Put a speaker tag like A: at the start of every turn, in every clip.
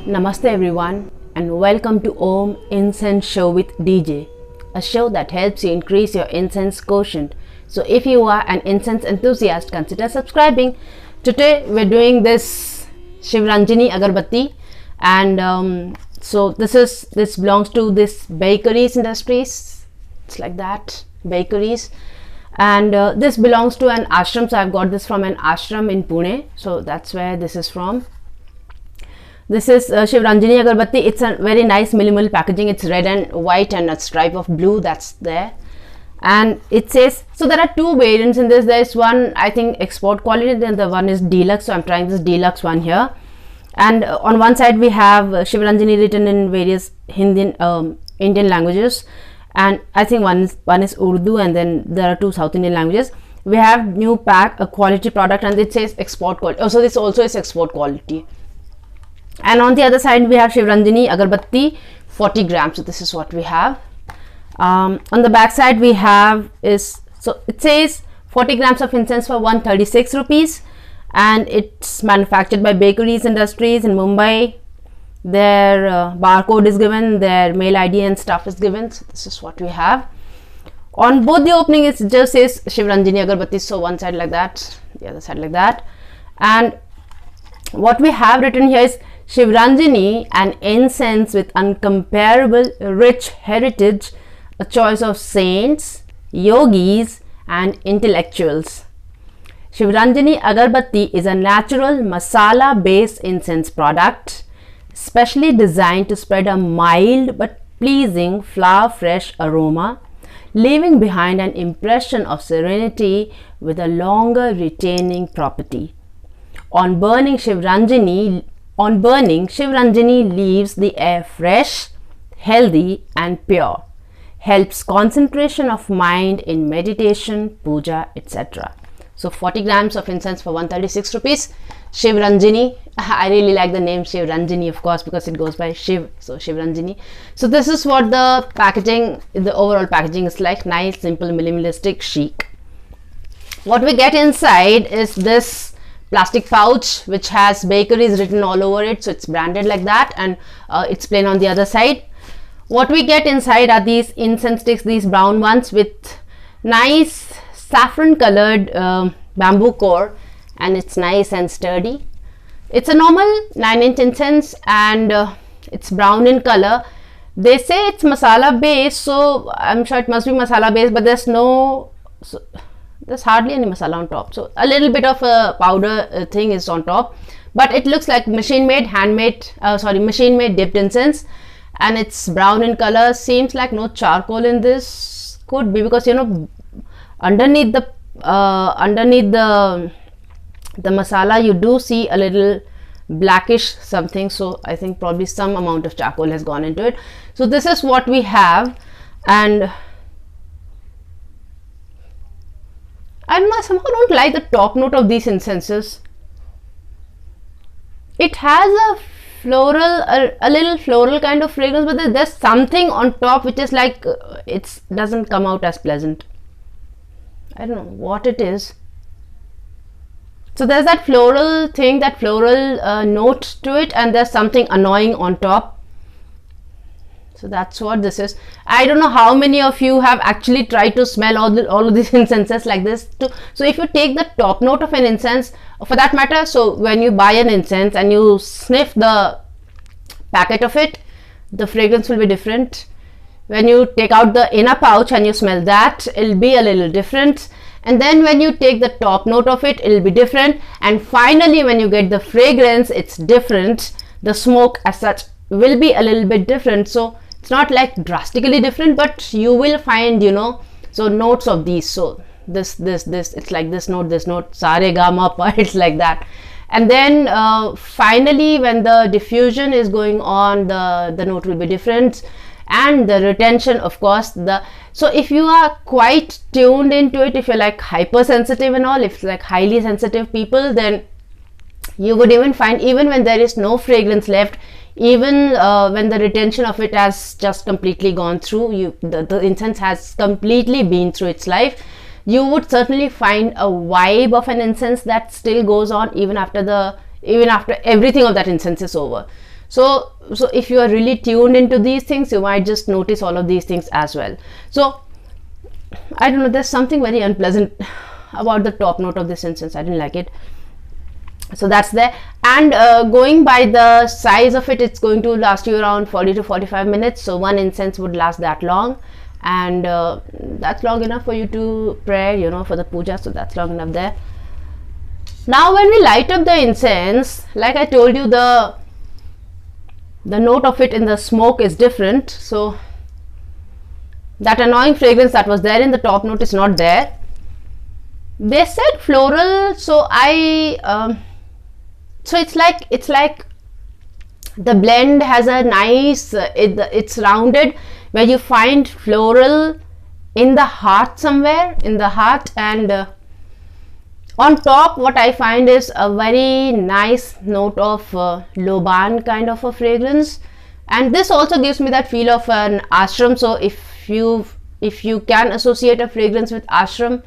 A: Namaste everyone and welcome to Om Incense Show with DJ, a show that helps you increase your incense quotient. So if you are an incense enthusiast, consider subscribing. Today we're doing this Shivranjani Agarbatti, and so this belongs to this Baykeri's industries. It's like that, Bakeries. And this belongs to an ashram, so I've got this from an ashram in Pune, so that's where this is from. This is Shivranjani Agarbatti. It's a very nice minimal packaging. It's red and white and a stripe of blue that's there. And it says, so there are two variants in this. There is one, I think, export quality, then the one is deluxe. So I'm trying this deluxe one here. And on one side we have Shivranjani written in various Indian languages. And I think one is Urdu, and then there are two South Indian languages. We have new pack, a quality product, and it says export quality. Oh, so this also is export quality. And on the other side we have Shivranjani Agarbatti 40 grams. So this is what we have. On the back side we have so it says 40 grams of incense for 136 rupees, and it's manufactured by Baykeri's Industries in Mumbai. Their barcode is given, their mail ID and stuff is given. So this is what we have. On both the opening it just says Shivranjani Agarbatti, so one side like that, the other side like that. And what we have written here is Shivranjani, an incense with uncomparable rich heritage, a choice of saints, yogis and intellectuals. Shivranjani Agarbatti is a natural masala based incense product, specially designed to spread a mild but pleasing flower fresh aroma, leaving behind an impression of serenity with a longer retaining property. On burning, Shivranjani leaves the air fresh, healthy and pure, helps concentration of mind in meditation, puja, etc. So 40 grams of incense for 136 rupees. Shivranjani, I really like the name Shivranjani, of course, because it goes by Shiv, so Shivranjani. So this is what the packaging, the overall packaging is like. Nice, simple, minimalistic, chic. What we get inside is this plastic pouch which has Baykeri's written all over it, so it's branded like that, and it's plain on the other side. What we get inside are these incense sticks, these brown ones with nice saffron colored bamboo core, and it's nice and sturdy. It's a normal 9-inch incense, and it's brown in color. They say it's masala based, so I'm sure it must be masala based, but there's hardly any masala on top, so a little bit of a powder thing is on top, but it looks like machine made dipped incense, and it's brown in color. Seems like no charcoal in this. Could be because, you know, underneath the masala you do see a little blackish something, so I think probably some amount of charcoal has gone into it. So this is what we have, and I somehow don't like the top note of these incenses. It has a floral, a little floral kind of fragrance, but there's something on top which is like it doesn't come out as pleasant. I don't know what it is. So there's that floral thing, that floral note to it, and there's something annoying on top. So that's what this is. I don't know how many of you have actually tried to smell all of these incenses like this too. So if you take the top note of an incense, for that matter, so when you buy an incense and you sniff the packet of it, the fragrance will be different. When you take out the inner pouch and you smell that, it'll be a little different. And then when you take the top note of it, it'll be different. And finally, when you get the fragrance, it's different. The smoke as such will be a little bit different. So it's not like drastically different, but you will find, you know, so notes of these. So this, it's like this note, sare ga ma pa, it's like that. And then finally, when the diffusion is going on, the note will be different, and the retention, of course. So if you are quite tuned into it, if you're like hypersensitive and all, if like highly sensitive people, then you would even find, even when there is no fragrance left, even when the retention of it has just completely gone through, the incense has completely been through its life, you would certainly find a vibe of an incense that still goes on even after everything of that incense is over. So if you are really tuned into these things, you might just notice all of these things as well. So I don't know, there's something very unpleasant about the top note of this incense. I didn't like it. So that's there. And going by the size of it, it's going to last you around 40 to 45 minutes. So one incense would last that long, and that's long enough for you to pray, you know, for the puja. So that's long enough there. Now when we light up the incense, like I told you, the note of it in the smoke is different. So that annoying fragrance that was there in the top note is not there. They said floral, so so it's like the blend has a nice, it's rounded, where you find floral in the heart, somewhere in the heart, and on top what I find is a very nice note of loban kind of a fragrance. And this also gives me that feel of an ashram. So if you can associate a fragrance with ashram,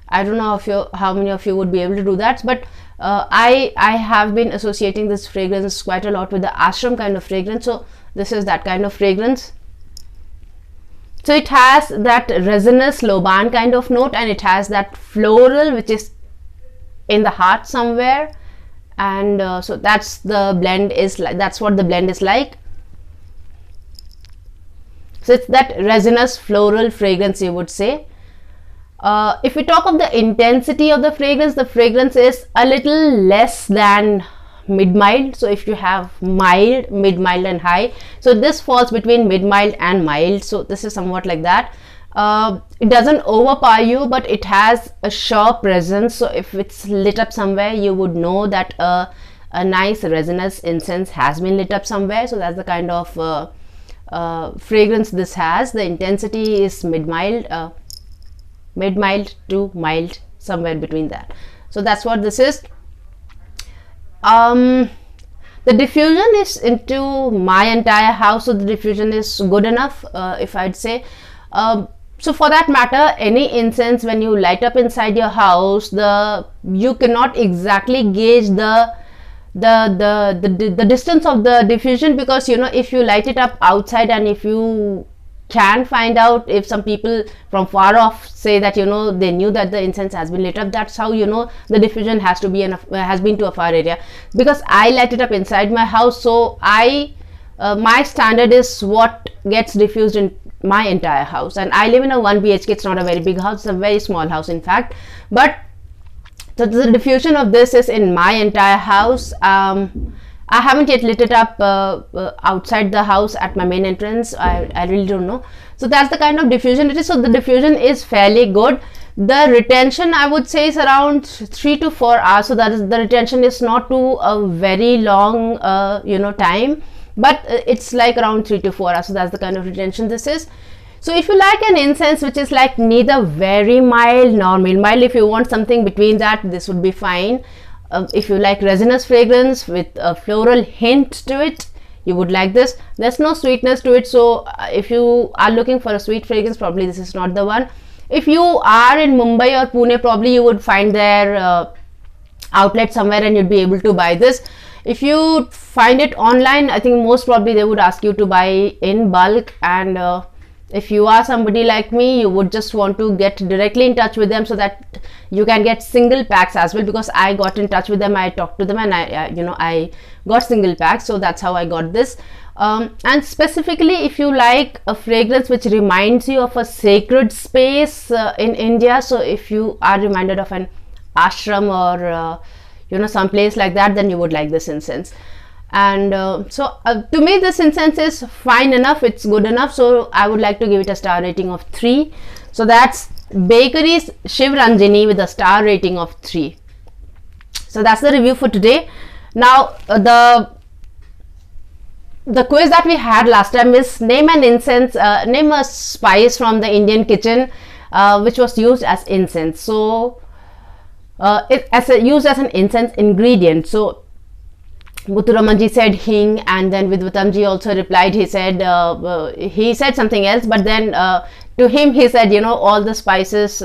A: I don't know how many of you would be able to do that, but I have been associating this fragrance quite a lot with the ashram kind of fragrance. So this is that kind of fragrance. So it has that resinous loban kind of note, and it has that floral which is in the heart somewhere, and so that's the blend is like, that's what the blend is like. So it's that resinous floral fragrance, you would say. If we talk of the intensity of the fragrance is a little less than mid-mild. So if you have mild, mid-mild and high, so this falls between mid-mild and mild. So this is somewhat like that. It doesn't overpower you, but it has a sharp presence. So if it's lit up somewhere, you would know that a nice resinous incense has been lit up somewhere. So that's the kind of fragrance this has. The intensity is mid-mild to mild, somewhere between that. So that's what this is. The diffusion is into my entire house, so the diffusion is good enough, if I'd say. So for that matter, any incense when you light up inside your house, you cannot exactly gauge the distance of the diffusion, because you know, if you light it up outside, and if you can find out, if some people from far off say that, you know, they knew that the incense has been lit up, that's how you know the diffusion has been to a far area. Because I light it up inside my house, so my standard is what gets diffused in my entire house, and I live in a 1 BHK. It's not a very big house, it's a very small house in fact, but so the diffusion of this is in my entire house. I haven't yet lit it up outside the house at my main entrance. I really don't know. So that's the kind of diffusion it is. So the diffusion is fairly good. The retention, I would say, is around 3 to 4 hours. So that is, the retention is not to a very long time, but it's like around 3 to 4 hours. So that's the kind of retention this is. So if you like an incense which is like neither very mild nor mild, if you want something between that, this would be fine. If you like resinous fragrance with a floral hint to it, you would like this. There's no sweetness to it, so if you are looking for a sweet fragrance, probably this is not the one. If you are in Mumbai or Pune, probably you would find their outlet somewhere and you'd be able to buy this. If you find it online, I think most probably they would ask you to buy in bulk, and if you are somebody like me, you would just want to get directly in touch with them so that you can get single packs as well, because I got in touch with them, I talked to them, and I got single packs. So that's how I got this. And specifically, if you like a fragrance which reminds you of a sacred space in India, so if you are reminded of an ashram or some place like that, then you would like this incense. And to me, this incense is fine enough, it's good enough, so I would like to give it a star rating of 3. So that's Baykeri's Shivranjani with a star rating of 3. So that's the review for today. Now the quiz that we had last time is name an incense, name a spice from the Indian kitchen which was used as incense. So used as an incense ingredient. So Muthuramanji said hing, and then Vidvatamji also replied. He said something else, but then to him he said, all the spices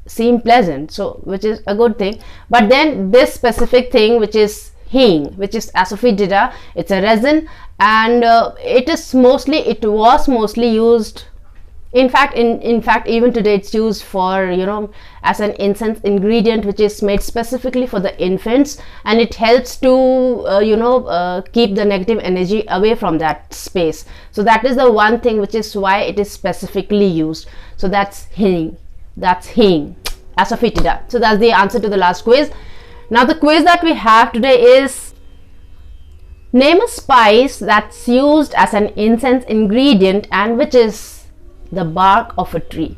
A: seem pleasant, so which is a good thing. But then this specific thing which is hing, which is asafoetida. It's a resin, and it was mostly used. In fact, even today it's used for, as an incense ingredient, which is made specifically for the infants, and it helps to keep the negative energy away from that space. So that is the one thing which is why it is specifically used. So that's hing. Asafoetida. So that's the answer to the last quiz. Now the quiz that we have today is, name a spice that's used as an incense ingredient and which is the bark of a tree.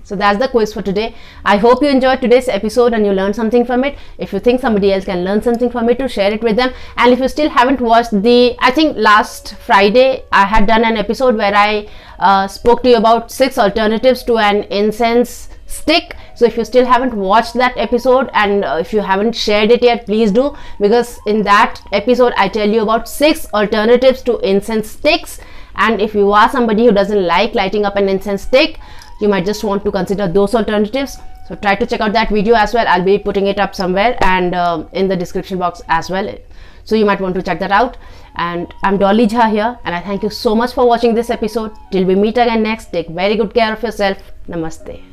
A: So that's the quiz for today. I hope you enjoyed today's episode and you learned something from it. If you think somebody else can learn something from it, to share it with them. And if you still haven't watched I think last Friday I had done an episode where I spoke to you about 6 alternatives to an incense stick. So if you still haven't watched that episode, and if you haven't shared it yet, please do, because in that episode I tell you about 6 alternatives to incense sticks. And if you are somebody who doesn't like lighting up an incense stick, you might just want to consider those alternatives. So try to check out that video as well. I'll be putting it up somewhere and in the description box as well. So you might want to check that out. And I'm Dolly Jha here, and I thank you so much for watching this episode. Till we meet again next, take very good care of yourself. Namaste.